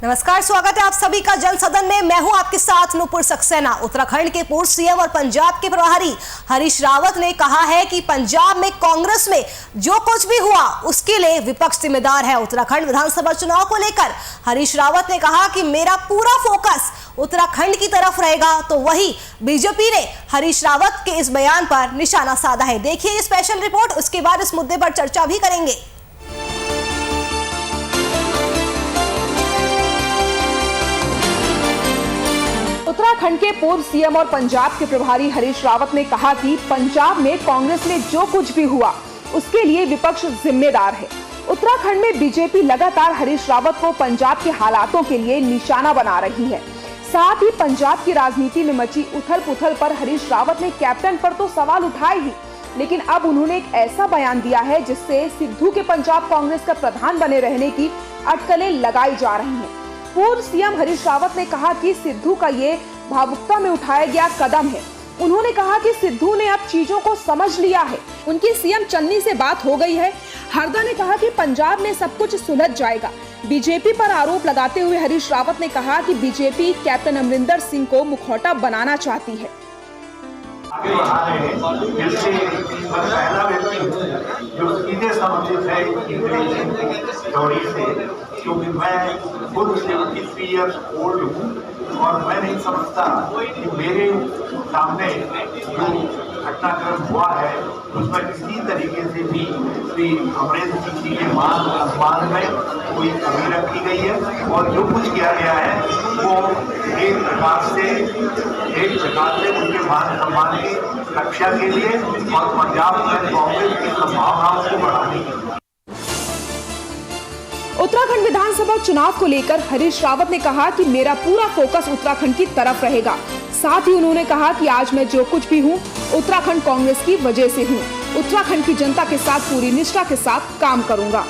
नमस्कार, स्वागत है आप सभी का जन सदन में। मैं हूं आपके साथ नूपुर सक्सेना। उत्तराखंड के पूर्व सीएम और पंजाब के प्रभारी हरीश रावत ने कहा है कि पंजाब में कांग्रेस में जो कुछ भी हुआ उसके लिए विपक्ष जिम्मेदार है। उत्तराखंड विधानसभा चुनाव को लेकर हरीश रावत ने कहा कि मेरा पूरा फोकस उत्तराखंड की तरफ रहेगा, तो वही बीजेपी ने हरीश रावत के इस बयान पर निशाना साधा है। देखिए ये स्पेशल रिपोर्ट, उसके बाद इस मुद्दे पर चर्चा भी करेंगे। उत्तराखंड के पूर्व सीएम और पंजाब के प्रभारी हरीश रावत ने कहा कि पंजाब में कांग्रेस में जो कुछ भी हुआ उसके लिए विपक्ष जिम्मेदार है। उत्तराखंड में बीजेपी लगातार हरीश रावत को पंजाब के हालातों के लिए निशाना बना रही है। साथ ही पंजाब की राजनीति में मची उथल-पुथल पर हरीश रावत ने कैप्टन पर तो सवाल उठाए ही, लेकिन अब उन्होंने एक ऐसा बयान दिया है जिससे सिद्धू के पंजाब कांग्रेस का प्रधान बने रहने की अटकलें लगाई जा रही हैं। पूर्व सीएम हरीश रावत ने कहा कि सिद्धू का ये भावुकता में उठाया गया कदम है। उन्होंने कहा कि सिद्धू ने अब चीजों को समझ लिया है, उनकी सीएम चन्नी से बात हो गई है। हरदा ने कहा कि पंजाब में सब कुछ सुलझ जाएगा। बीजेपी पर आरोप लगाते हुए हरीश रावत ने कहा कि बीजेपी कैप्टन अमरिंदर सिंह को मुखौटा बनाना चाहती है। आगे बढ़ा रहे हैं, जिससे पहला व्यक्ति जो सीधे संबंधित है दौरी से, क्योंकि मैं खुद 73 ईयर्स ओल्ड हूँ और मैं नहीं समझता कि मेरे सामने जो घटनाक्रम हुआ है उसमें किसी तरीके से भी श्री अमरेंद्र सिंह जी के मान सम्मान में कोई कमी रखी गई है, और जो कुछ किया गया है वो एक प्रकार से उनके मान सम्मान की रक्षा के लिए और पंजाब में कांग्रेस की संभावनाओं को बढ़ाने के लिए। उत्तराखंड विधानसभा चुनाव को लेकर हरीश रावत ने कहा कि मेरा पूरा फोकस उत्तराखंड की तरफ रहेगा। साथ ही उन्होंने कहा कि आज मैं जो कुछ भी हूँ उत्तराखंड कांग्रेस की वजह से हूँ। उत्तराखंड की जनता के साथ पूरी निष्ठा के साथ काम करूंगा।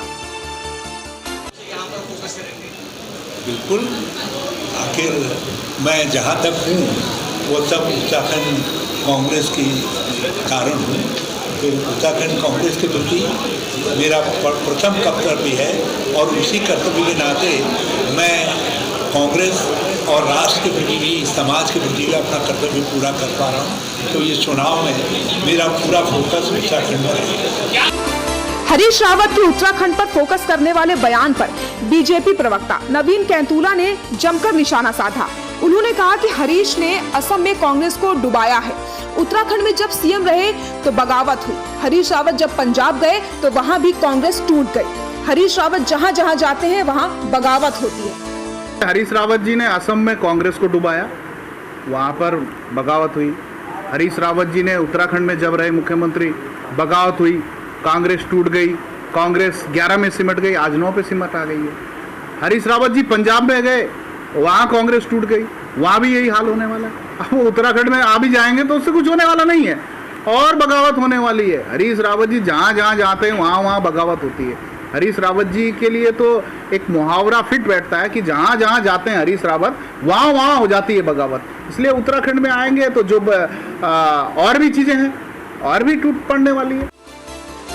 बिल्कुल, आखिर मैं जहाँ तक हूँ वो सब उत्तराखंड कांग्रेस की कारण हूँ। फिर उत्तराखंड कांग्रेस के प्रति मेरा प्रथम कर्तव्य है और उसी कर्तव्य के नाते मैं कांग्रेस और राष्ट्र के प्रति भी, समाज के प्रति भी अपना कर्तव्य पूरा कर पा रहा हूँ। तो ये चुनाव में मेरा पूरा फोकस उत्तराखंड पर है। हरीश रावत के उत्तराखंड पर फोकस करने वाले बयान पर बीजेपी प्रवक्ता नवीन कैंतुला ने जमकर निशाना साधा। उन्होंने कहा कि हरीश ने असम में कांग्रेस को डुबाया है। उत्तराखंड में जब सीएम रहे तो बगावत हुई। हरीश रावत जब पंजाब गए तो वहां भी कांग्रेस टूट गई। हरीश रावत जहां जहां जाते हैं वहां बगावत होती है। हरीश रावत जी ने असम में कांग्रेस को डुबाया, वहां पर बगावत हुई। हरीश रावत जी ने उत्तराखंड में जब रहे मुख्यमंत्री, बगावत हुई, कांग्रेस टूट गई। कांग्रेस 11 में सिमट गई, आज 9 पे सिमट आ गई है। हरीश रावत जी पंजाब में गए, वहाँ कांग्रेस टूट गई, वहाँ भी यही हाल होने वाला है। अब वो उत्तराखंड में आ भी जाएंगे तो उससे कुछ होने वाला नहीं है और बगावत होने वाली है। हरीश रावत जी जहाँ जहाँ जाते हैं वहाँ वहाँ बगावत होती है। हरीश रावत जी के लिए तो एक मुहावरा फिट बैठता है कि जहाँ जहाँ जाते हैं हरीश रावत वहाँ वहाँ हो जाती है बगावत। इसलिए उत्तराखंड में आएंगे तो जो और भी चीज़ें हैं और भी टूट पड़ने वाली है।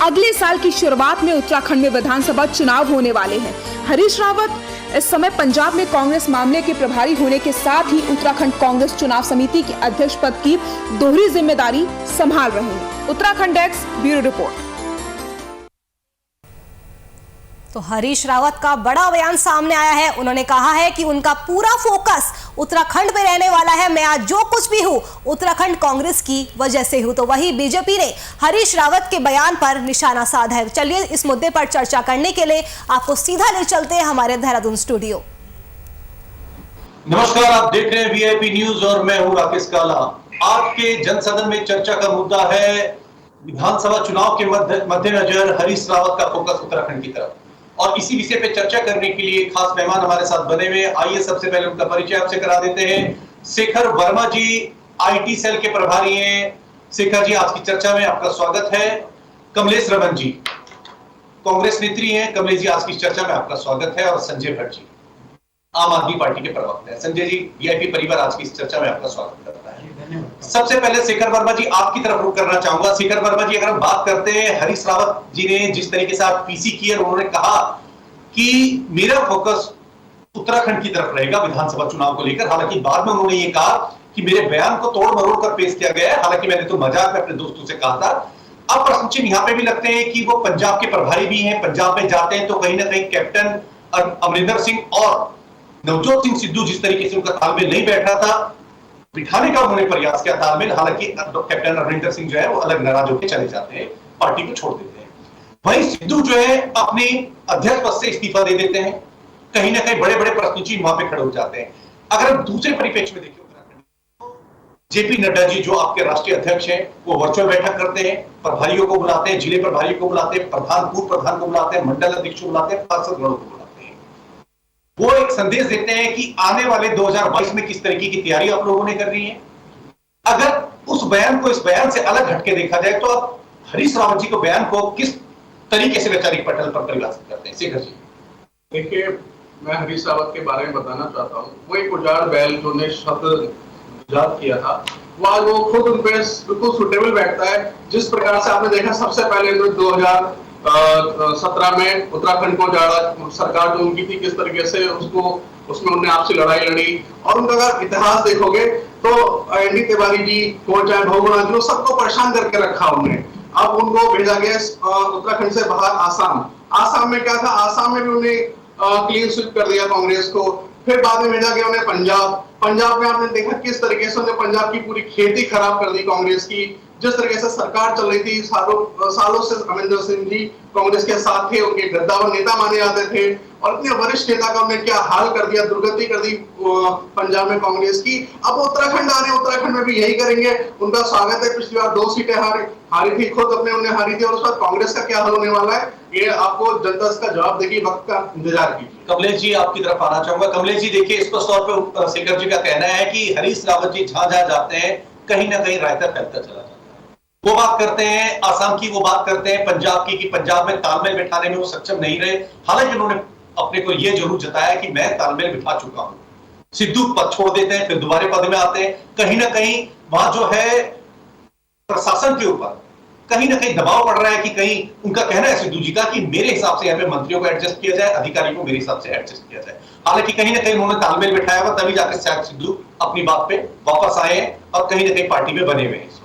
अगले साल की शुरुआत में उत्तराखंड में विधानसभा चुनाव होने वाले हैं। हरीश रावत इस समय पंजाब में कांग्रेस मामले के प्रभारी होने के साथ ही उत्तराखंड कांग्रेस चुनाव समिति के अध्यक्ष पद की दोहरी जिम्मेदारी संभाल रहे हैं। Uttarakhand desk, bureau report. तो हरीश रावत का बड़ा बयान सामने आया है। उन्होंने कहा है कि उनका पूरा फोकस उत्तराखंड पे रहने वाला है। मैं आज जो कुछ भी हूँ उत्तराखंड कांग्रेस की वजह से हूँ। तो वही बीजेपी ने हरीश रावत के बयान पर निशाना साधा है। चलिए इस मुद्दे पर चर्चा करने के लिए आपको सीधा ले चलते हैं हमारे देहरादून स्टूडियो। नमस्कार, आप देख रहे हैं वीआईपी न्यूज और मैं हूँ राकेश काला। आज के जनसदन में चर्चा का मुद्दा है विधानसभा चुनाव के मद्देनजर हरीश रावत का फोकस उत्तराखंड की तरफ, और इसी विषय पे चर्चा करने के लिए खास मेहमान हमारे साथ बने हुए। आइए सबसे पहले उनका परिचय आपसे करा देते हैं। शेखर वर्मा जी आईटी सेल के प्रभारी हैं। शेखर जी, आज की चर्चा में आपका स्वागत है। कमलेश रमन जी कांग्रेस नेत्री हैं। कमलेश जी, आज की चर्चा में आपका स्वागत है। और संजय भट्ट जी आम आदमी पार्टी के प्रवक्ता हैं। संजय जी, वीआईपी परिवार आज की इस चर्चा में आपका स्वागत करता है। सबसे पहले शेखर वर्मा जी आपकी तरफ रुख करना चाहूंगा। शेखर वर्मा जी, अगर हम बात करते हैं हरीश रावत जी ने जिस तरीके से आप पीसी की, उन्होंने कहा कि मेरा फोकस उत्तराखंड की तरफ रहेगा विधानसभा चुनाव को लेकर। हालांकि बाद में उन्होंने ये कहा कि मेरे बयान को तोड़ मरोड़ कर पेश किया गया है, हालांकि मैंने तो मजाक में अपने दोस्तों से कहा था। अब प्रश्न चिन्ह यहां पे भी लगते हैं कि वो पंजाब के प्रभारी भी हैं, पंजाब में जाते हैं तो कहीं ना कहीं कैप्टन अमरिंदर सिंह और नवजोत सिंह सिद्धू जिस तरीके से उनका तालमेल नहीं बैठ रहा था, बिठाने का उन्होंने प्रयास किया तालमेल। हालांकि कैप्टन अमरिंदर सिंह जो है वो अलग नाराज होकर चले जाते हैं, पार्टी को छोड़ देते हैं। वहीं सिद्धू जो है अपने अध्यक्ष पद से इस्तीफा दे देते हैं। कहीं ना कहीं बड़े बड़े प्रश्न चिन्ह वहां पे खड़े हो जाते हैं। अगर हम दूसरे परिप्रेक्ष्य में देखिए, जेपी नड्डा जी जो आपके राष्ट्रीय अध्यक्ष हैं, वो वर्चुअल बैठक करते हैं, प्रभारियों को बुलाते हैं, जिले प्रभारियों को बुलाते हैं, प्रधान पूर्व प्रधान को बुलाते हैं, मंडल अध्यक्ष को बुलाते हैं, पार्षदगणों को बुलाते हैं। वो एक संदेश देते हैं कि आने वाले 2022 में किस तरीके की तैयारी आप लोगों ने कर रही है। अगर उस बयान को इस बयान से अलग हटके देखा जाए तो आप हरीश रावत जी को बयान को किस तरीके से वैचारिक पटल पर परिभाषित करते हैं? शेखर जी देखिए, मैं हरीश रावत के बारे में बताना चाहता हूँ। वो एक उजाड़ बैल जो ने शब्द इजाद किया था, वो आज वो खुद उन पे बिल्कुल सुटेबल बैठता है। जिस प्रकार से आपने देखा, सबसे पहले 2017 में उत्तराखंड को उजाड़ा सरकार जो उनकी थी, किस तरीके से उसमें उन्होंने आपसी लड़ाई लड़ी। और उनका अगर इतिहास देखोगे तो एनडी तिवारी जी को, चाहे बहुगुणा जी, सबको परेशान करके रखा उन्होंने। अब उनको भेजा गया उत्तराखंड से बाहर आसाम में क्या था, आसाम में भी उन्हें क्लीन स्वीप कर दिया कांग्रेस को। फिर बाद में भेजा गया उन्हें पंजाब में आपने देखा किस तरीके से उन्हें पंजाब की पूरी खेती खराब कर दी कांग्रेस की। जिस तरीके से सरकार चल रही थी, सालों से अमरिंदर सिंह जी कांग्रेस के साथ थे, उनके गद्दावर नेता माने जाते थे, और इतने वरिष्ठ नेता का उन्हें क्या हाल कर दिया, दुर्गति कर दी पंजाब में कांग्रेस की। अब उत्तराखंड आ रहे हैं, उत्तराखंड में भी यही करेंगे। उनका स्वागत है। पिछली बार 2 सीटें हारी थी, खुद उन्हें हारी थी, और उस बाद कांग्रेस का क्या हाल होने वाला है, ये आपको जनता इसका जवाब देगी। वक्त का इंतजार कीजिए। कमलेश जी आपकी तरफ आना चाहूंगा। कमलेश जी देखिए, स्पष्ट तौर पर शेखर जी का कहना है कि हरीश रावत जी जहां जहां जाते हैं कहीं ना कहीं रायता फैलता चला जाता है। वो बात करते हैं आसाम की, वो बात करते हैं पंजाब की, कि पंजाब में तालमेल बिठाने में वो सक्षम नहीं रहे। हालांकि उन्होंने अपने को यह जरूर जताया कि मैं तालमेल बिठा चुका हूं। सिद्धू पद छोड़ देते हैं, फिर दोबारा पद में आते हैं। कहीं ना कहीं वहां जो है प्रशासन के ऊपर कहीं ना कहीं दबाव पड़ रहा है कि कहीं, उनका कहना है सिद्धू जी का, कि मेरे हिसाब से यहाँ पे मंत्रियों को एडजस्ट किया जाए, अधिकारियों को मेरे हिसाब से एडजस्ट किया जाए। हालांकि कहीं ना कहीं उन्होंने तालमेल बिठाया हुआ, तभी जाकर शायद सिद्धू अपनी बात पे वापस आए हैं और कहीं ना कहीं पार्टी में बने हुए हैं इस वक्त।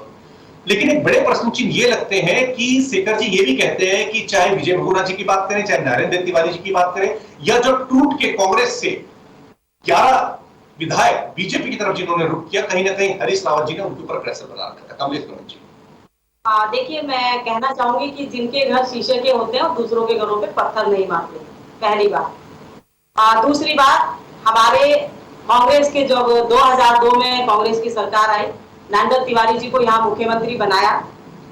लेकिन एक बड़े प्रश्न चिन्ह ये लगते हैं कि शेखर जी ये भी कहते हैं कि चाहे विजय बहुगुणा जी की बात करें, चाहे नरेंद्र तिवारी जी की बात करें, या जो टूट के कांग्रेस से 11 विधायक बीजेपी की तरफ जिन्होंने रुख किया, कहीं ना कहीं हरीश रावत जी ने उनके ऊपर प्रेशर बना रखा था। कमलेश जी देखिए, मैं कहना चाहूंगी कि जिनके घर शीशे के होते हैं और दूसरों के घरों पे पत्थर नहीं मारते, पहली बात। दूसरी बात, हमारे कांग्रेस के जब 2002 में कांग्रेस की सरकार आई, नरेंद्र तिवारी जी को यहाँ मुख्यमंत्री बनाया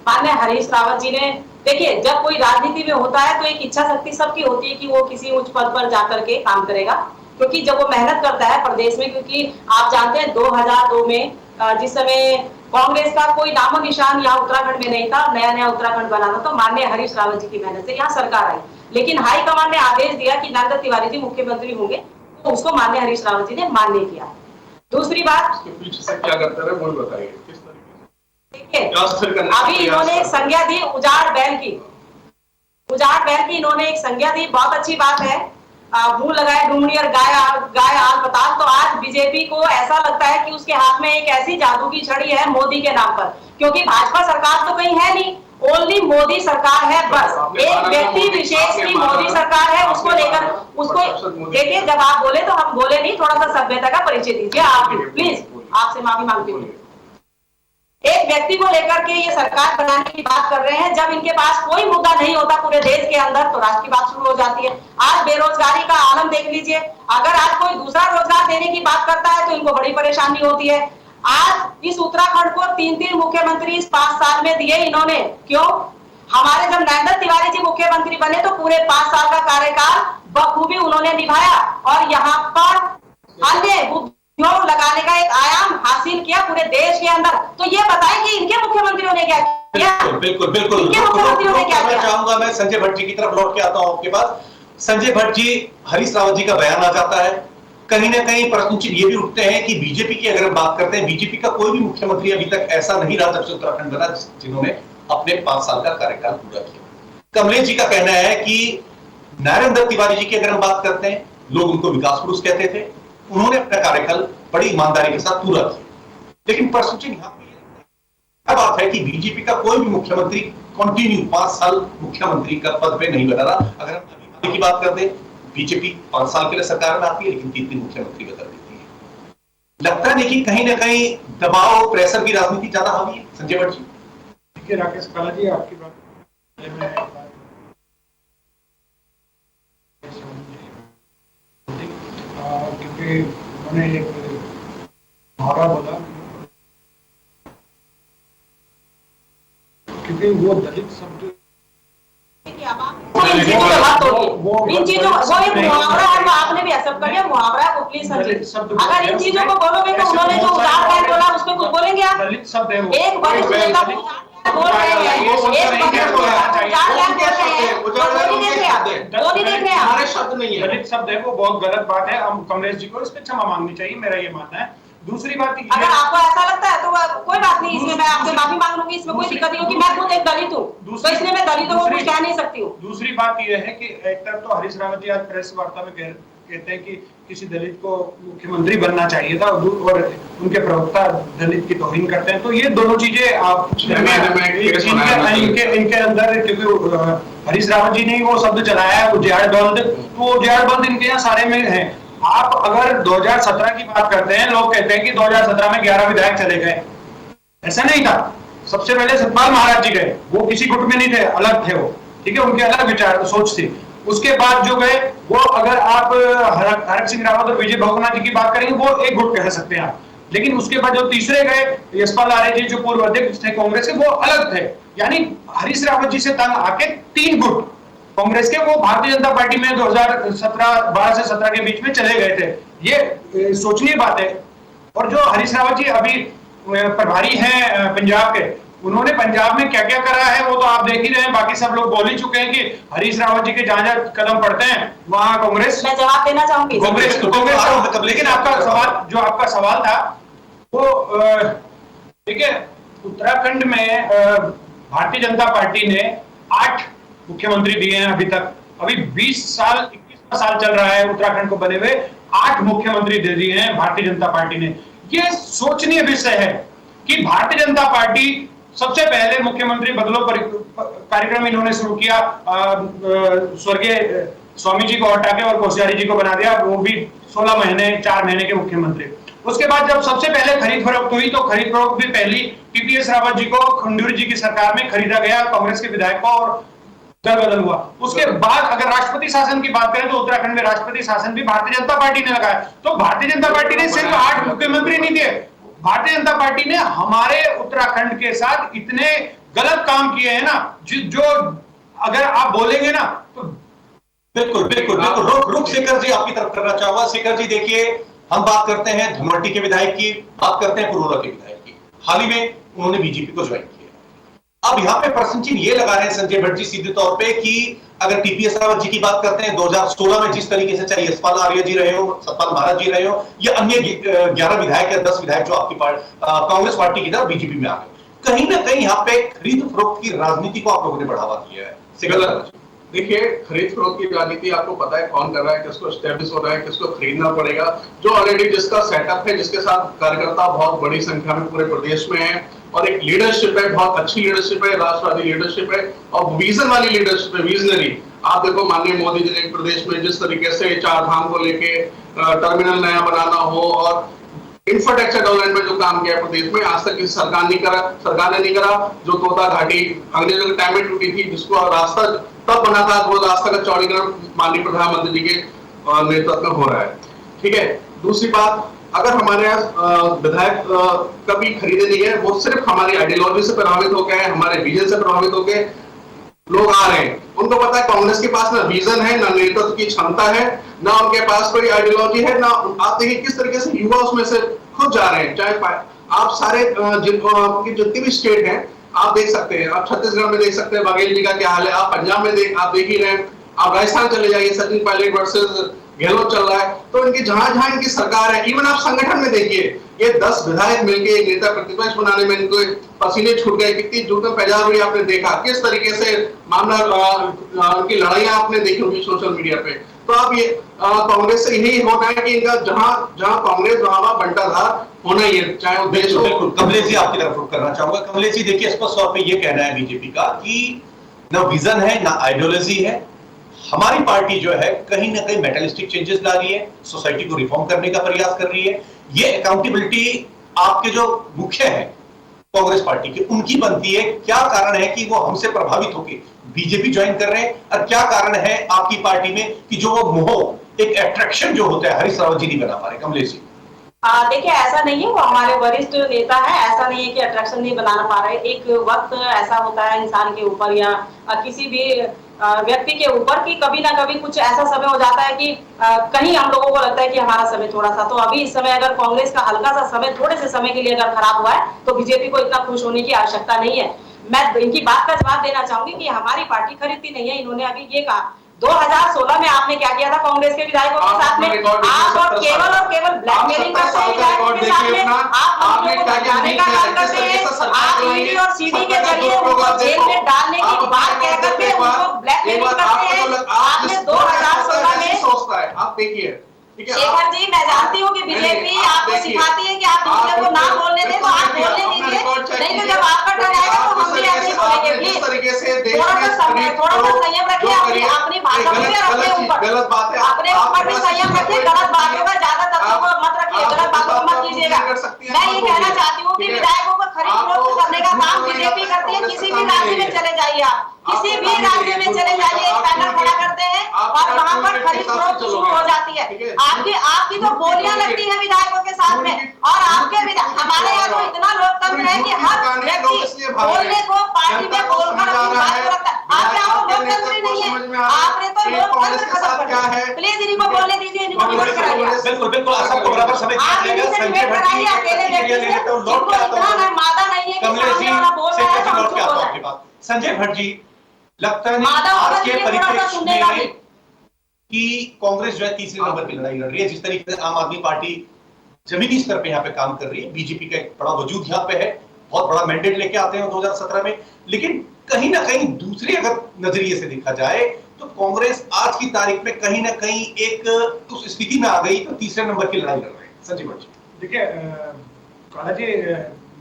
माननीय हरीश रावत जी ने। देखिए, जब कोई राजनीति में होता है तो एक इच्छा शक्ति सबकी होती है कि वो किसी उच्च पद पर जाकर के काम करेगा, क्योंकि जब वो मेहनत करता है प्रदेश में, क्योंकि आप जानते हैं 2002 में जिस समय कांग्रेस का कोई नामो निशान यहाँ उत्तराखंड में नहीं था, नया उत्तराखंड बना था, तो माननीय हरीश रावत जी की मेहनत से यहाँ सरकार आई। लेकिन हाईकमान ने आदेश दिया कि नरेंद्र तिवारी जी मुख्यमंत्री होंगे, तो उसको माननीय हरीश रावत जी ने मान्य किया। दूसरी बात, पीछे से क्या करते रहे वो बताइए, किस तरीके देखिए अभी इन्होंने एक संज्ञा दी उजाड़ बैल की इन्होंने एक संज्ञा दी, बहुत अच्छी बात है। मुंह लगाए डूंगरी और गाय आल पताल। तो आज बीजेपी को ऐसा लगता है कि उसके हाथ में एक ऐसी जादू की छड़ी है मोदी के नाम पर, क्योंकि भाजपा सरकार तो कहीं है नहीं, ओनली मोदी सरकार है। बस एक व्यक्ति विशेष की मोदी सरकार है, उसको लेकर उसको देखिए। जब आप बोले तो हम बोले नहीं, थोड़ा सा सभ्यता का परिचय दीजिए आप प्लीज, आपसे माफी मांगती हूँ। एक व्यक्ति को लेकर के ये सरकार बनाने की बात कर रहे हैं, जब इनके पास कोई मुद्दा नहीं होता पूरे देश के अंदर तो राष्ट्र की बात शुरू हो जाती है। आज बेरोजगारी का आलम देख लीजिए, अगर आज कोई दूसरा रोजगार देने की बात करता है तो इनको बड़ी परेशानी होती है। आज इस उत्तराखंड को 3 मुख्यमंत्री इस 5 साल में दिए इन्होंने, क्यों? हमारे जब नरेंद्र तिवारी जी मुख्यमंत्री बने तो पूरे 5 साल का कार्यकाल बखूबी उन्होंने निभाया और यहाँ पर अन्य लगाने का एक आयाम हासिल किया पूरे देश के अंदर। तो ये बताएं कि इनके मुख्यमंत्रियों ने क्या किया? बिल्कुल इनके मुख्यमंत्रियों ने क्या किया? चाहूंगा मैं संजय भट्ट जी की तरफ लौट के आता हूं आपके पास। संजय भट्ट जी, हरीश रावत जी का बयान आ जाता है, कहीं ना कहीं प्रश्न चिन्ह ये भी उठते हैं कि बीजेपी की अगर हम बात करते हैं, बीजेपी का कोई भी मुख्यमंत्री अभी तक ऐसा नहीं रहा जब से उत्तराखंड बना जिन्होंने अपने 5 साल का कार्यकाल पूरा किया। कमलेश जी का कहना है कि नरेंद्र तिवारी जी की अगर हम बात करते हैं, लोग उनको विकास पुरुष कहते थे। उन्होंने अपना कार्यकाल बड़ी ईमानदारी के साथ पूरा किया। लेकिन प्रश्न चिन्ह यहाँ पे क्या बात है कि बीजेपी का कोई भी मुख्यमंत्री कंटिन्यू 5 साल मुख्यमंत्री का पद पे नहीं बना रहा। अगर हम अभी की बात कर दें, बीजेपी 5 साल के लिए सरकार में आती है लेकिन 3 मुख्यमंत्री बदल देती है। लगता नहीं कि कहीं ना कहीं दबाव प्रेशर की राजनीति ज्यादा हावी है? संजय भट्ट जी। देखिए राकेश काला जी, आपकी बात क्योंकि उन्होंने एक मुहावरा बोला, क्योंकि वो दलित शब्द इन चीजों पे मत तोड़िए। इन चीजों वो एक मुहावरा है, आपने भी एक्सेप्ट कर लिया मुहावरा है वो, प्लीज संजय। अगर इन चीजों को बोलोगे तो उन्होंने जो उदार न्याय बोला उस पर कुछ बोलेंगे आप? दलित शब्द है वो। एक वरिष्ठ नेता बोल रहे हैं, एक वरिष्ठ नेता उदार न्याय बोल रहे हैं, वो नहीं देख रहे आप, वो नहीं देख रहे आप। हमारे शब्द नहीं है, दलित शब्द है वो, बहुत गलत बात है। हम कमलेश जी को इस पे क्षमा मांगनी चाहिए, मेरा ये मानना है। दूसरी बात ये, अगर आपको ऐसा लगता है तो कोई बात नहीं, इसमें मैं आपसे माफी मांग लूंगी, इसमें कोई दिक्कत नहीं होगी। मैं खुद एक दलित हूँ तो इसलिए मैं दलितों को कुछ कह नहीं सकती हूँ। दूसरी बात यह है कि एक तरफ तो हरीश रावत जी आज प्रेस वार्ता में कहते हैं कि किसी दलित को मुख्यमंत्री बनना चाहिए था, और उनके प्रवक्ता दलित की तौहीन करते हैं। तो ये दोनों चीजें आप इनके अंदर, क्योंकि हरीश रावत जी ने वो शब्द चलाया है, वो जेआर बल्द, तो जेआर बल्द इनके यहाँ सारे में है। आप अगर 2017 की बात करते हैं, लोग कहते हैं कि 2017 में 11 विधायक चले गए, ऐसा नहीं था। सबसे पहले सतपाल महाराज जी गए, वो किसी गुट में नहीं थे, अलग थे वो, ठीक है, उनके अलग विचार सोच थी। उसके बाद जो गए वो, अगर आप हरक सिंह रावत और विजय बहुगुणा जी की बात करेंगे, वो एक गुट कह सकते हैं आप। लेकिन उसके बाद जो तीसरे गए, यशपाल आर्य जी जो पूर्व अध्यक्ष थे कांग्रेस के, वो अलग थे। यानी हरीश रावत जी से तंग आके 3 गुट कांग्रेस के, वो भारतीय जनता पार्टी में 2012 से 17 के बीच में चले गए थे। ये सोचनीय बात है। और जो हरीश रावत जी अभी प्रभारी हैं पंजाब के, उन्होंने पंजाब में क्या क्या करा है वो तो आप देख ही रहे हैं। बाकी सब लोग बोल ही चुके हैं कि हरीश रावत जी के जहां कदम पड़ते हैं वहां कांग्रेस, मैं जवाब देना चाहूंगी कांग्रेस। लेकिन आपका सवाल था वो, देखिए, उत्तराखंड में भारतीय जनता पार्टी ने 8 मुख्यमंत्री दिए हैं अभी तक। अभी 21वां साल चल रहा है उत्तराखंड को बने हुए, 8 मुख्यमंत्री दे दिए हैं भारतीय जनता पार्टी ने। ये सोचनीय विषय है कि भारतीय जनता पार्टी सबसे पहले मुख्यमंत्री बदलो कार्यक्रम इन्होंने शुरू किया, स्वर्गीय स्वामी जी को हटा के और कोश्यारी जी को बना दिया, वो भी 16 महीने 4 महीने के मुख्यमंत्री। उसके बाद जब सबसे पहले खरीद फरोख्त हुई, तो खरीद फरोख्त भी पहली पीपीएस रावत जी को खंडूरी जी की सरकार में खरीदा गया, कांग्रेस के विधायक को, और दल बदल हुआ। उसके बाद अगर राष्ट्रपति शासन की बात करें तो उत्तराखंड में राष्ट्रपति शासन भी भारतीय जनता पार्टी ने लगाया। तो भारतीय जनता पार्टी ने सिर्फ 8 मुख्यमंत्री नहीं दिए, भारतीय जनता पार्टी ने हमारे उत्तराखंड के साथ इतने गलत काम किए हैं ना, जो अगर आप बोलेंगे ना तो बिल्कुल बिल्कुल बिल्कुल। रुक शेखर जी आपकी तरफ करना चाहूंगा। शेखर जी देखिए, हम बात करते हैं धनवट्टी के विधायक की, बात करते हैं पुरोला के विधायक की। हाल ही में उन्होंने बीजेपी को ज्वाइन किया। अब यहाँ पे प्रश्न चिन्ह ये लगा रहे हैं संजय भट्ट जी सीधे तौर पे कि अगर टीपीएस रावत जी की बात करते हैं 2016 में जिस तरीके से, चाहे यशपाल आर्य जी रहे हो, सतपाल महाराज जी रहे हो, या अन्य 11 विधायक या 10 विधायक जो आपकी कांग्रेस पार्टी की तरफ बीजेपी में आ गए, कहीं ना कहीं यहाँ पे खरीद फरोख्त की राजनीति को आप लोगों ने बढ़ावा दिया है। देखिए, खरीद फरोख्त की राजनीति आपको पता है कौन कर रहा है, किसको एस्टेब्लिश हो रहा है, किसको खरीदना पड़ेगा। जो ऑलरेडी जिसका सेटअप है, जिसके साथ कार्यकर्ता बहुत बड़ी संख्या में पूरे प्रदेश में है, और एक लीडरशिप है, बहुत अच्छी लीडरशिप है, राष्ट्रवादी लीडरशिप है, और विजन वाली लीडरशिप है, विजनरी। आप देखो, माननीय मोदी जी ने प्रदेश में जिस तरीके से 4 धाम को लेके टर्मिनल नया बनाना हो और इंफ्रास्ट्रक्चर डेवलपमेंट जो काम किया प्रदेश में, आज तक किसी सरकार ने नहीं करा। जो तोता घाटी अंग्रेजों के टाइम में टूटी थी, जिसको रास्ता तब बना था, वो रास्ता का चौड़ीकरण माननीय प्रधानमंत्री जी के नेतृत्व में हो रहा है। ठीक है। दूसरी बात, अगर हमारे यहाँ विधायक कभी खरीदे नहीं है, वो सिर्फ हमारी आइडियोलॉजी से प्रभावित होकर है, हमारे विजन से प्रभावित होकर लोग आ रहे हैं। उनको पता है कांग्रेस के पास ना विजन है, ना नेतृत्व की क्षमता है, ना उनके पास कोई आइडियोलॉजी है, ना आप देखिए किस तरीके से युवा उसमें से खुद जा रहे हैं। चाहे आप सारे जितने भी स्टेट हैं आप देख सकते हैं, आप छत्तीसगढ़ में देख सकते हैं बघेल जी का क्या हाल है, आप पंजाब में आप देख ही रहे हैं, आप राजस्थान चले जाइए, सचिन पायलट वर्सेस गहलोत चल रहा है। तो इनकी जहां इनकी सरकार है, इवन आप संगठन में देखिए, ये 10 विधायक मिलकर एक नेता प्रतिपक्ष बनाने में इनको पसीने छूट गए, कितनी जूतों पैजार हुई आपने देखा, किस तरीके से मामला उनकी लड़ाइयां आपने देखी होगी सोशल मीडिया पे। तो अब ये कांग्रेस से यही होना है कि इनका जहां जहां कांग्रेस वहां बंटा था होना ही है, चाहे वो देश हो। बिल्कुल कमलेश जी आपकी तरफ रुख करना चाहूंगा। कमलेश जी देखिए, स्पष्ट तौर पे ये कहना है बीजेपी का कि ना विजन है ना आइडियोलॉजी है। हमारी पार्टी जो है कहीं ना कहीं मेटलिस्टिक चेंजेस ला रही है, सोसाइटी को रिफॉर्म करने का प्रयास कर रही है। ये अकाउंटेबिलिटी आपके जो मुख्य है कांग्रेस पार्टी के, उनकी बनती है। क्या कारण है कि वो हमसे प्रभावित होकर बीजेपी ज्वाइन कर रहे हैं, और क्या कारण है आपकी पार्टी में कि जो वो मोह, एक अट्रैक्शन जो होता है हरीश रावत जी नहीं बना पा रहे? कमलेश जी देखिए, ऐसा नहीं है, वो हमारे वरिष्ठ नेता है, ऐसा नहीं है कि अट्रैक्शन नहीं बनाना पा रहे। एक वक्त ऐसा होता है इंसान के ऊपर या किसी भी व्यक्ति के ऊपर कि कभी ना कभी कुछ ऐसा समय हो जाता है कि कहीं हम लोगों को लगता है कि हमारा समय थोड़ा सा, तो अभी इस समय अगर कांग्रेस का हल्का सा समय थोड़े से समय के लिए अगर खराब हुआ है तो बीजेपी को इतना खुश होने की आवश्यकता नहीं है। मैं इनकी बात का जवाब देना चाहूंगी कि हमारी पार्टी खरीदती नहीं है। इन्होंने अभी ये कहा 2016 में आपने क्या किया था कांग्रेस के विधायकों के साथ में? आप और केवल ब्लैकमेलिंग करते हैं विधायकों के साथ में, आप लोगों को बचाने का काम करते हैं, आप ईडी और सीडी के जरिए उनको जेल में डालने की बात कह करके उनको ब्लैकमेलिंग करते हैं। आपने 2016 में सोचता है, आप देखिए शेखर जी, मैं जानती हूँ कि बीजेपी आपको सिखाती है कि आप दूसरे को ना बोलने दें, तो आप बोलने दीजिए, नहीं तो जब आपका टर्न आएगा तो हम भी ऐसे ही बोलेंगे। प्लीज थोड़ा सा संयम रखिए अपनी भाषा में और अपने ऊपर, अपने ऊपर भी संयम रखिए। गलत बातों का ज्यादा तथ्यों को मत रखिए, गलत बातों को मत कीजिएगा। मैं ये कहना चाहती हूँ कि विधायकों को खरीद फरोख्त करने का काम बीजेपी करती है। किसी भी राज्य में चले जाइए, आप किसी भी राज्य में चले जाइए, एक पैनल खड़ा करते हैं और वहां पर खरीद फरोख्त शुरू हो जाती है। आपकी तो बोलियां लगती है विधायकों के साथ में, और आपके हमारे यहाँ तो इतना लोकतंत्र है कि हर व्यक्ति बोलने को पार्टी में बोलकर अपनी बात को रखता है। आपके यहाँ तो लोकतंत्र ही नहीं है, आपने तो लोकतंत्र खत्म कर दिया। प्लीज इनको बोलने दीजिए, इनको डिबेट कराइए। बिल्कुल बिल्कुल, सबको बराबर समय दिया जाएगा। संजय भट्ट जी अकेले व्यक्ति से जिनको इतना मादा नहीं है कि सामने वाला बोल रहा है तो हमको बोला है। संजय भट्ट जी, लगता है आज के परिप्रेक्ष्य में कि कांग्रेस जो है तीसरे नंबर की लड़ाई लड़ रही है। जिस तरीके से आम आदमी पार्टी जमीनी स्तर पे यहाँ पे काम कर रही है, बीजेपी का एक बड़ा वजूद यहाँ पे है, बहुत बड़ा मैंडेट लेके आते हैं 2017 में, लेकिन कहीं ना कहीं दूसरे अगर नजरिए से देखा जाए तो कांग्रेस आज की तारीख में कहीं ना कहीं एक उस स्थिति में आ गई तो तीसरे नंबर की लड़ाई लड़ रहे हैं। संजय भट्ट जी देखिए, काला जी,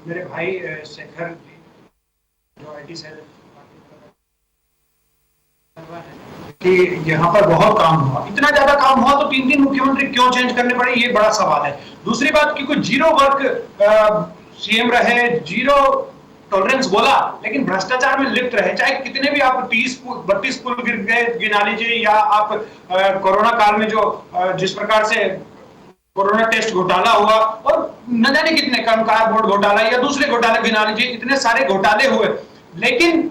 मेरे भाई शेखर जी जो आईटी सेल कि यहाँ पर बहुत काम हुआ, इतना ज्यादा काम हुआ तो 3 मुख्यमंत्री क्यों चेंज करने पड़े, ये बड़ा सवाल है। दूसरी बात कि कोई जीरो वर्क सीएम रहे, जीरो टॉलरेंस बोला, लेकिन भ्रष्टाचार में लिप्त रहे, चाहे कितने भी आप 32 पुल गिना लीजिए, या आप कोरोना काल में जो जिस प्रकार से कोरोना टेस्ट घोटाला हुआ, और न जाने कितने कर्मकार बोर्ड घोटाला या दूसरे घोटाले गिना लीजिए, इतने सारे घोटाले हुए, लेकिन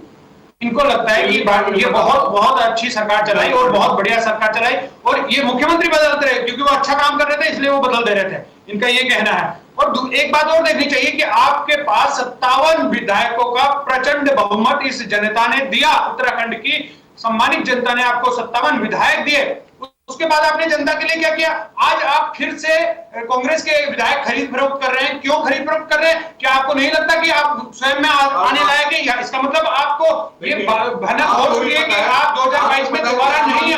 इनको लगता है कि ये बहुत अच्छी सरकार चलाई और बहुत बढ़िया सरकार चलाई, और ये मुख्यमंत्री बदलते रहे क्योंकि वो अच्छा काम कर रहे थे इसलिए वो बदल दे रहे थे, इनका ये कहना है। और एक बात और देखनी चाहिए कि आपके पास 57 विधायकों का प्रचंड बहुमत इस जनता ने दिया, उत्तराखंड की सम्मानित जनता ने आपको 57 विधायक दिए। उसके बाद आपने जनता के लिए क्या किया? आज आप फिर से कांग्रेस के विधायक खरीद फरोख्त कर रहे हैं। क्यों खरीद फरोख्त कर रहे हैं? क्या आपको नहीं लगता कि आप स्वयं में आने लायक है? या इसका मतलब आपको ये भनक हो चुकी है कि आप 2022 में दोबारा नहीं आ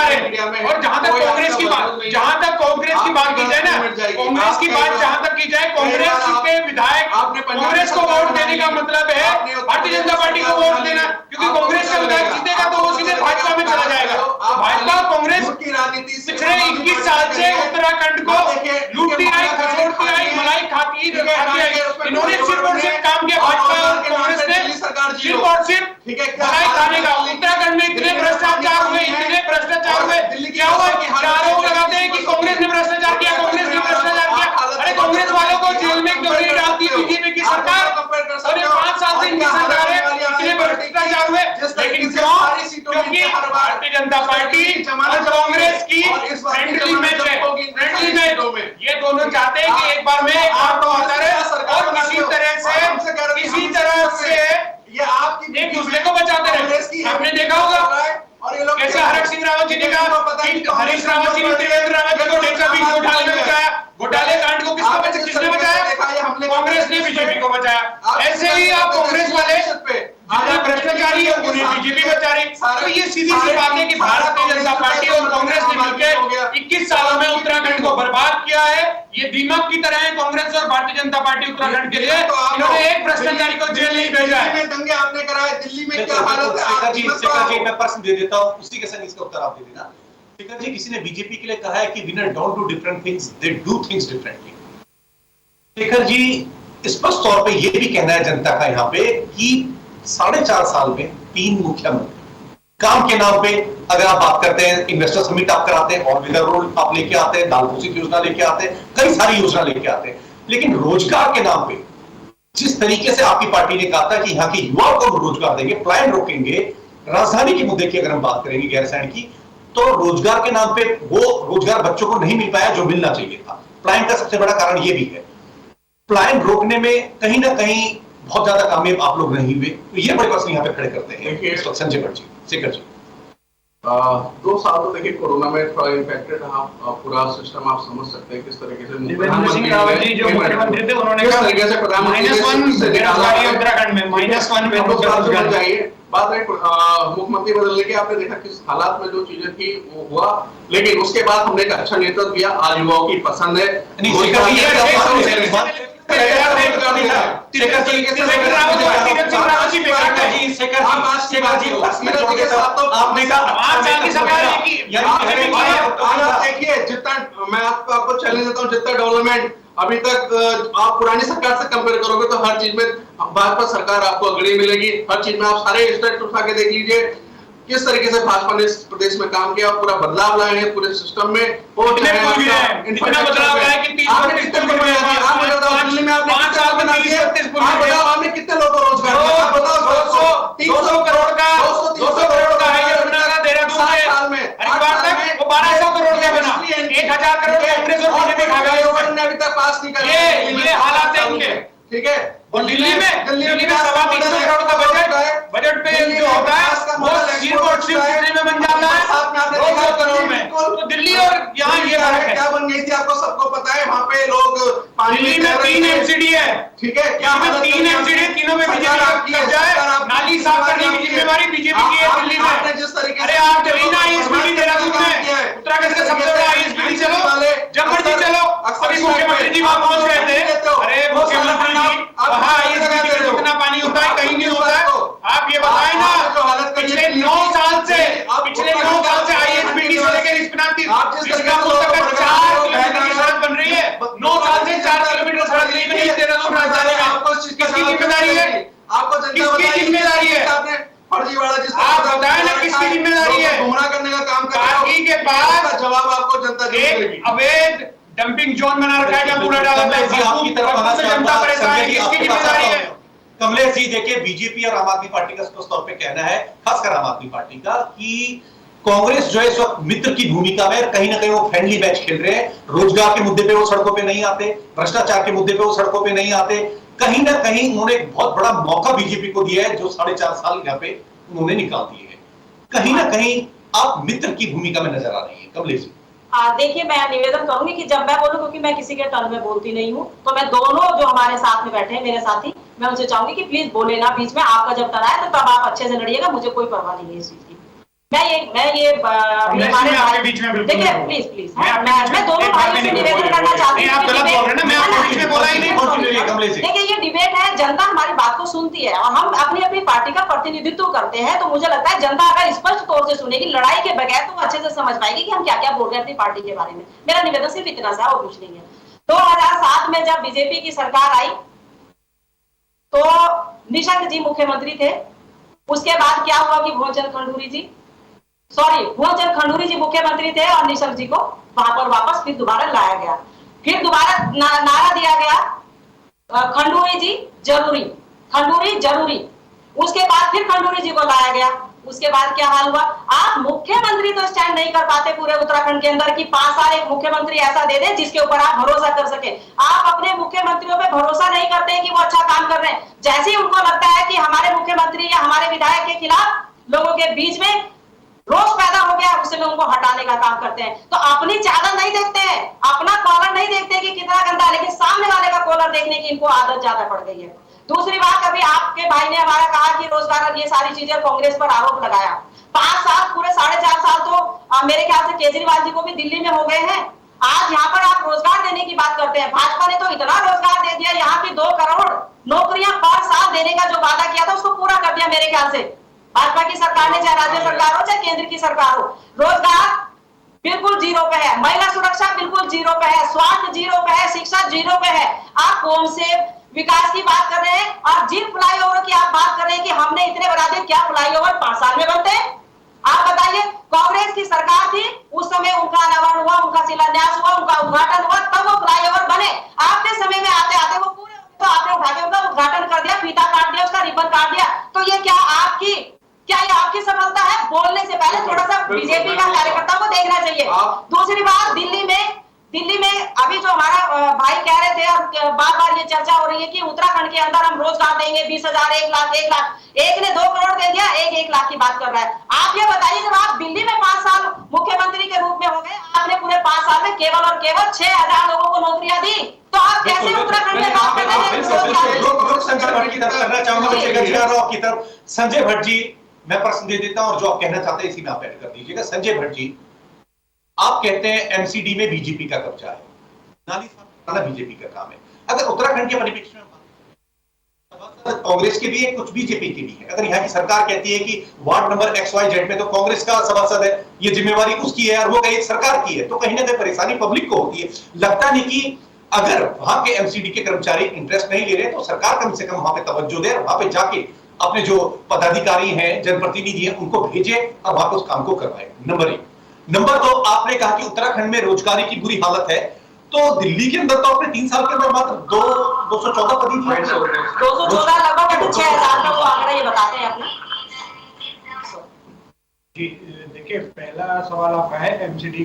रहे। और जहां तक कांग्रेस की बात की जाए ना, कांग्रेस की बात जहां तक की जाए, कांग्रेस के विधायक कांग्रेस को वोट देने का मतलब है भारतीय जनता पार्टी को वोट देना, क्योंकि कांग्रेस का विधायक जीतेगा तो वो सीधे भाजपा में चला जाएगा। भाजपा कांग्रेस पिछले 21 साल से उत्तराखंड को लूटती आई, खसोटती आई, मलाई खाती आई। इन्होंने सिर्फ और सिर्फ काम किया, भाजपा और कांग्रेस ने सिर्फ और सिर्फ मलाई खाने का। उत्तराखंड में इतने भ्रष्टाचार हुए, क्या हुआ? आरोप लगाते हैं कि कांग्रेस ने भ्रष्टाचार किया, कांग्रेस ने भ्रष्टाचार किया। अरे कांग्रेस वालों को जेल में क्यों नहीं डालती बीजेपी की सरकार? और 5 साल से इनकी सरकार है, इतने भ्रष्टाचार हुए, लेकिन क्यों? क्योंकि भारतीय जनता पार्टी और कांग्रेस की फ्रेंडली मैच है, फ्रेंडली मैच। ये दोनों चाहते हैं कि एक बार में आप तो आता रहे और किसी तरह से ये आपकी एक दूसरे को बचाते रहे। आपने देखा होगा कैसे हरीश सिंह रावत जी ने कहा, हरीश रावत जी ने त्रिवेंद्र रावत जी को टेका बीच घोटाले में बचाया। घोटाले कांड को किसने बचाया? कांग्रेस ने बीजेपी को बचाया। ऐसे ही आप कांग्रेस वाले जितना भ्रष्टाचारी है उन्हें बीजेपी बचा रही। तो ये सीधी सी बात है कि भारतीय जनता पार्टी और कांग्रेस ने मिलकर 21 सालों में उत्तराखंड को बर्बाद किया है। ये दीमक की तरह है कांग्रेस और भारतीय जनता पार्टी उत्तराखंड के लिए। इन्होंने एक भ्रष्टाचारी को जेल नहीं भेजा है। दंगे आपने कराए, दिल्ली में क्या हालत है? शेखर जी, मैं प्रश्न दे देता हूं, उसी के संग इसका उत्तर आप दे देना। शेखर जी, किसी ने बीजेपी के लिए कहा है कि winner don't do different things, they do things differently. Shekhar ji, स्पष्ट तौर पे ये भी कहना है जनता का यहाँ पे कि 4.5 साल में 3 मुख्यमंत्री काम के नाम पे, अगर आप बात करते हैं इन्वेस्टर समिट आप कराते हैं, और विदर रोड आप लेके आते हैं, दाल भूसी योजना लेके आते हैं, कई सारी योजना लेके आते हैं, लेकिन रोजगार के नाम पे जिस तरीके से आपकी पार्टी ने कहा था कि यहाँ के युवाओं को रोजगार देंगे, प्लान रोकेंगे, राजधानी के मुद्दे की अगर हम बात करेंगे गैरसैंण की, तो रोजगार के नाम पे वो रोजगार बच्चों को नहीं मिल पाया जो मिलना चाहिए था। प्लान का सबसे बड़ा कारण ये भी है, प्लान रोकने में कहीं ना कहीं बहुत ज्यादा कामयाब आप लोग नहीं हुए। तो ये बड़े प्रश्न यहाँ पे खड़े करते हैं संजय भट्ट जी, शेखर जी। 2 साल तो देखिए कोरोना में थोड़ा इम्पैक्टेड रहा पूरा सिस्टम, आप समझ सकते हैं किस तरीके से देवेंद्र सिंह रावत जी जो मुख्यमंत्री थे उन्होंने कहा तरीके से प्रधानमंत्री उत्तराखंड में -1 में जाइए। बात है मुख्यमंत्री बदलने के, आपने देखा किस हालात में जो चीजें थी वो हुआ, लेकिन उसके बाद हमने एक अच्छा नेतृत्व दिया। आज युवाओं की पसंद है। देखिए, जितना मैं आपको चैलेंज देता हूँ, जितना डेवलपमेंट अभी तक आप पुरानी सरकार से कंपेयर करोगे तो हर चीज में भाजपा सरकार आपको अग्रणी मिलेगी। हर चीज में आप सारे स्टेट उठा के देख लीजिए किस तरीके से भाजपा ने इस प्रदेश में काम किया, पूरा बदलाव लाए हैं पूरे सिस्टम में। इतना बदलाव लाया कि 30 आपने कितने लोग बना दिए? आप बताओ, दिल्ली में आपने 5 साल बना दिए, आप बताओ आपने कितने लोगों को रोजगार दिया? आप बताओ 200 करोड़ का 200 करोड़ का हाईवे बना था देहरादून में साल में, हरिद्वार तक, वो 1200 करोड़ का बना। 1000 करोड़ कांग्रेस और बीजेपी खा गए, ने अभी तक पास नहीं किया। ये हालात है उनके, ठीक है। और दिल्ली में 350 करोड़ का बजट पे जो होता है वो एयरपोर्ट सिर्फ में बन जाता है 200 करोड़ में। तो दिल्ली और यहाँ ये फर्क है। क्या बन गई थी आपको सबको पता है। वहाँ पे लोग दिल्ली में 3 एमसीडी है, ठीक है। यहाँ पे 3 एमसीडी, तीनों में बीजेपी का कब्जा है। नाली साफ करने की जिम्मेवारी बीजेपी की है दिल्ली में। जिस तरीके अरे आप चलिए ना आईएसबीटी देहरादून में, उत्तराखंड का सबसे बड़ा आईएसबीटी, चलो जब मर्जी चलो। अभी मुख्यमंत्री जी वहाँ पहुंच गए थे। अरे मुख्यमंत्री जी, वहाँ आईएसबीटी में कितना पानी होता है, कहीं नहीं होता है। आप ये बताएं ना, पिछले 9 साल से आईएसबीटी से लेकर इसका 4 किलोमीटर की सड़क बन रही है। 9 साल से 4 किलोमीटर सड़क नहीं बनी देहरादून राजधानी में। किसकी जिम्मेदारी है? आपको किसकी जिम्मेदारी है? फर्जीवाड़ा जिस आप बताएं ना किसकी जिम्मेदारी है? गुमराह करने का काम कर रहे हो। पार्टी के पास जवाब आपको जनता देगी। अवैध डंपिंग जोन बना रखा है जब पूरा डाला आपकी तरफ जनता परेशान है, किसकी जिम्मेदारी है? कमलेश जी, देखिए बीजेपी और आम आदमी पार्टी का स्पष्ट तौर पे कहना है, खासकर आम आदमी पार्टी का, कि कांग्रेस जो है इस वक्त मित्र की भूमिका में, कहीं ना कहीं वो फ्रेंडली मैच खेल रहे हैं। रोजगार के मुद्दे पे वो सड़कों पे नहीं आते, भ्रष्टाचार के मुद्दे पे वो सड़कों पे नहीं आते। कहीं ना कहीं उन्होंने एक बहुत बड़ा मौका बीजेपी को दिया है जो 4.5 साल यहाँ पे उन्होंने निकाल दिए हैं। कहीं ना कहीं आप मित्र की भूमिका में नजर आ रही है कमलेश जी। देखिए, मैं निवेदन करूंगी कि जब मैं बोलूं, क्योंकि मैं किसी के टर्न में बोलती नहीं हूं, तो मैं दोनों जो हमारे साथ में बैठे हैं मेरे साथी, मैं उनसे चाहूंगी कि प्लीज बोले ना बीच में। आपका जब टर्न आए तो तब आप अच्छे से लड़िएगा, मुझे कोई परवाह नहीं है इस चीज की। देखिए प्लीज मैं दोनों भाइयों से निवेदन करना चाहती हूँ। देखिए, ये डिबेट है, जनता हमारी बात को सुनती है और हम अपनी अपनी पार्टी का प्रतिनिधित्व करते हैं। तो मुझे लगता है जनता अगर स्पष्ट तौर से सुनेगी, लड़ाई के बगैर, तो अच्छे से समझ पाएगी कि हम क्या क्या बोल रहे हैं अपनी पार्टी के बारे में। मेरा निवेदन सिर्फ इतना सा, और कुछ नहीं है। 2007 में जब बीजेपी की सरकार आई तो निशंक जी मुख्यमंत्री थे। उसके बाद क्या हुआ कि भुवनचंद्र खंडूरी जी मुख्यमंत्री थे और निशंक जी को वहां पर वापस फिर दोबारा लाया गया। फिर दोबारा नारा दिया गया खंडूरी जरूरी। उसके बाद फिर खंडूरी जी को लाया गया। उसके बाद क्या हाल हुआ? आप मुख्यमंत्री तो स्टैंड नहीं कर पाते पूरे उत्तराखंड के अंदर कि 5 साल एक मुख्यमंत्री ऐसा दे दे जिसके ऊपर आप भरोसा कर सके। आप अपने मुख्यमंत्रियों पे भरोसा नहीं करते कि वो अच्छा काम कर रहे हैं। जैसे ही उनको लगता है कि हमारे मुख्यमंत्री या हमारे विधायक के खिलाफ लोगों के बीच में रोष पैदा हो गया, उससे उनको हटाने का काम करते हैं। तो अपनी चादर नहीं देखते हैं, अपना कॉलर नहीं देखते कि कितना गंदा, लेकिन सामने वाले का कॉलर देखने की इनको आदत ज्यादा पड़ गई है। दूसरी बात, अभी आपके भाई ने हमारा कहा कि रोजगार और ये सारी चीजें कांग्रेस पर आरोप लगाया। 5 साल पूरे 4.5 साल तो मेरे ख्याल से केजरीवाल जी को भी दिल्ली में हो गए हैं। आज यहाँ पर आप रोजगार देने की बात करते हैं। भाजपा ने तो इतना रोजगार दे दिया, यहाँ की 2 करोड़ नौकरियां पर साल देने का जो वादा किया था उसको पूरा कर दिया मेरे ख्याल से भाजपा की सरकार ने, चाहे राज्य सरकार हो चाहे केंद्र की सरकार हो। रोजगार बिल्कुल जीरो पे है, महिला सुरक्षा बिल्कुल जीरो पे है, स्वास्थ्य जीरो पे है, शिक्षा जीरो पे है। आप कौन से विकास की बात कर रहे हैं? और जिन फ्लाईओवर की आप बात कर रहे हैं कि हमने इतने बना दिए, क्या फ्लाईओवर 5 साल में बनते हैं? आप बताइए। कांग्रेस की सरकार थी उस समय, उनका अनावरण हुआ, उनका शिलान्यास हुआ, उनका उद्घाटन हुआ, तब वो फ्लाईओवर बने। आपके समय में आते आते वो पूरे तो आपने उठा के उनका उद्घाटन कर दिया, फीता काट दिया, उसका रिबन काट दिया। तो ये क्या ये आपकी सफलता है? बोलने से पहले थोड़ा सा बीजेपी का कार्यकर्ता को देखना चाहिए। दूसरी बात, दिल्ली में अभी जो हमारा भाई कह रहे थे और बार-बार ये चर्चा हो रही है कि उत्तराखंड के अंदर हम रोजगार देंगे 20,000, 1 लाख। एक ने 2 करोड़ दे दिया, एक 1 लाख की बात कर रहा है। आप ये बताइए, जब आप दिल्ली में 5 साल मुख्यमंत्री के रूप में हो गए, आपने पूरे 5 साल में केवल और केवल 6,000 लोगों को नौकरियां दी, तो आप कैसे उत्तराखंड में बात कर रहे हैं? संजय भट्ट की तरफ करना चाहूंगा, संजय भट्ट जी मैं प्रश्न दे देता हूं और जो आप कहना चाहते हैं इसी में आप ऐड कर दीजिएगा। संजय भट्ट जी, आप कहते हैं एमसीडी में बीजेपी का कब्जा है, नाली साफ करना बीजेपी का काम है। अगर उत्तराखंड के परिप्रेक्ष्य में कांग्रेस के भी है, कुछ बीजेपी के भी है। अगर यहाँ की सरकार कहती है कि वार्ड नंबर XYZ में तो कांग्रेस का सभासद है, ये जिम्मेवारी उसकी है और वो कहीं सरकार की है, तो कहीं ना कहीं परेशानी पब्लिक को होती है। लगता नहीं कि अगर वहां के एमसीडी के कर्मचारी इंटरेस्ट नहीं ले रहे तो सरकार कम से कम वहां पे तवज्जो दे, वहां पे जाके अपने जो पदाधिकारी हैं, जनप्रतिनिधि हैं, उनको भेजे और वहां पे उस काम को करवाए। नंबर 1। नंबर 2, आपने कहा कि उत्तराखंड में रोजगारी की बुरी हालत है, तो दिल्ली के अंदर तो आपने 3 साल के अंदर मात्र 214 पद ही 214 लगभग 6,000 का वो आंकड़ा ये बताते हैं अपना। जी देखिए, पहला सवाल आपका है एमसीडी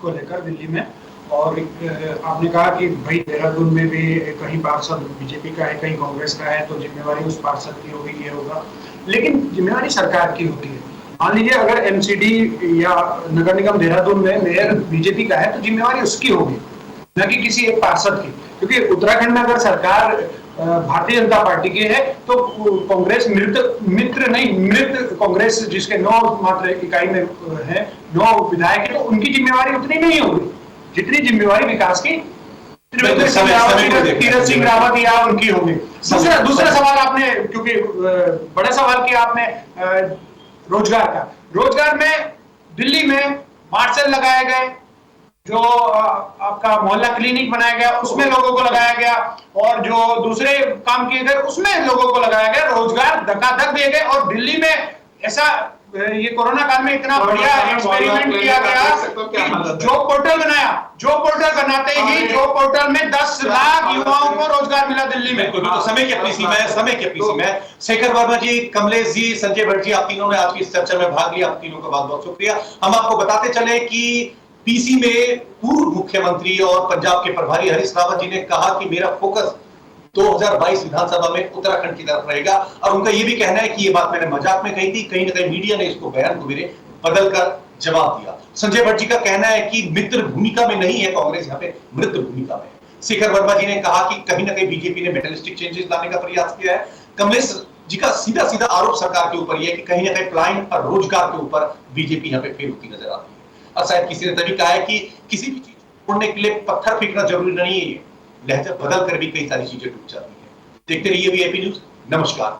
को लेकर दिल्ली में, और आपने कहा कि भाई देहरादून में भी कहीं पार्षद बीजेपी का है, कहीं कांग्रेस का है, तो जिम्मेवारी उस पार्षद की होगी, ये होगा। लेकिन जिम्मेवारी सरकार की होती है। मान लीजिए अगर एमसीडी या नगर निगम देहरादून में मेयर बीजेपी का है तो जिम्मेवारी उसकी होगी, न कि किसी एक पार्षद की। क्योंकि उत्तराखंड में अगर सरकार भारतीय जनता पार्टी की है तो कांग्रेस मृत कांग्रेस जिसके 9 मात्र इकाई में है, 9 विधायक है, तो उनकी जिम्मेवारी उतनी नहीं होगी जितनी जिम्मेवारी विकास की तीरथ सिंह रावत या उनकी होगी। दूसरा सवाल आपने, क्योंकि बड़ा सवाल किया आपने रोजगार का। रोजगार में दिल्ली में मार्शल लगाए गए, जो आपका मोहल्ला क्लिनिक बनाया गया उसमें लोगों को लगाया गया, और जो दूसरे काम किए गए उसमें लोगों को लगाया गया। रोजगार धक्का-धक दिए गए, और दिल्ली में ऐसा ये कोरोना काल में इतना बढ़िया एक्सपेरिमेंट किया गया कि जो पोर्टल बनाते ही जो पोर्टल में 10 लाख युवाओं को रोजगार मिला दिल्ली में। तो समय की अपनी सीमा है। शेखर वर्मा जी, कमलेश जी, संजय भट्ट जी, आप तीनों ने आज की इस चर्चा में भाग लिया, आप तीनों का बहुत बहुत शुक्रिया। हम आपको बताते चले कि पीसी में पूर्व मुख्यमंत्री और पंजाब के प्रभारी हरीश रावत जी ने कहा कि मेरा फोकस 2022 विधानसभा में उत्तराखंड की तरफ रहेगा, और उनका यह भी कहना है कि ये बात मैंने मजाक में कही थी, कहीं ना कहीं मीडिया ने इसको बयान को मेरे बदलकर जवाब दिया। संजय भट्ट जी का कहना है कि मित्र भूमिका में नहीं है कांग्रेस, यहाँ पे मृत भूमिका में। शेखर वर्मा जी ने कहा कि कहीं ना कहीं बीजेपी ने मेटलिस्टिक चेंजेस लाने का प्रयास किया है। कमलेश जी का सीधा आरोप सरकार के ऊपर यह है कि कहीं ना कहीं प्लान और रोजगार के ऊपर बीजेपी यहाँ पे फेल होती नजर आती है। और शायद किसी ने तभी कहा है कि किसी भी चीज छोड़ने के लिए पत्थर फेंकना जरूरी नहीं है, लहजा बदल कर भी कई सारी चीजें टूट जाती है। देखते रहिए वीआईपी न्यूज। नमस्कार।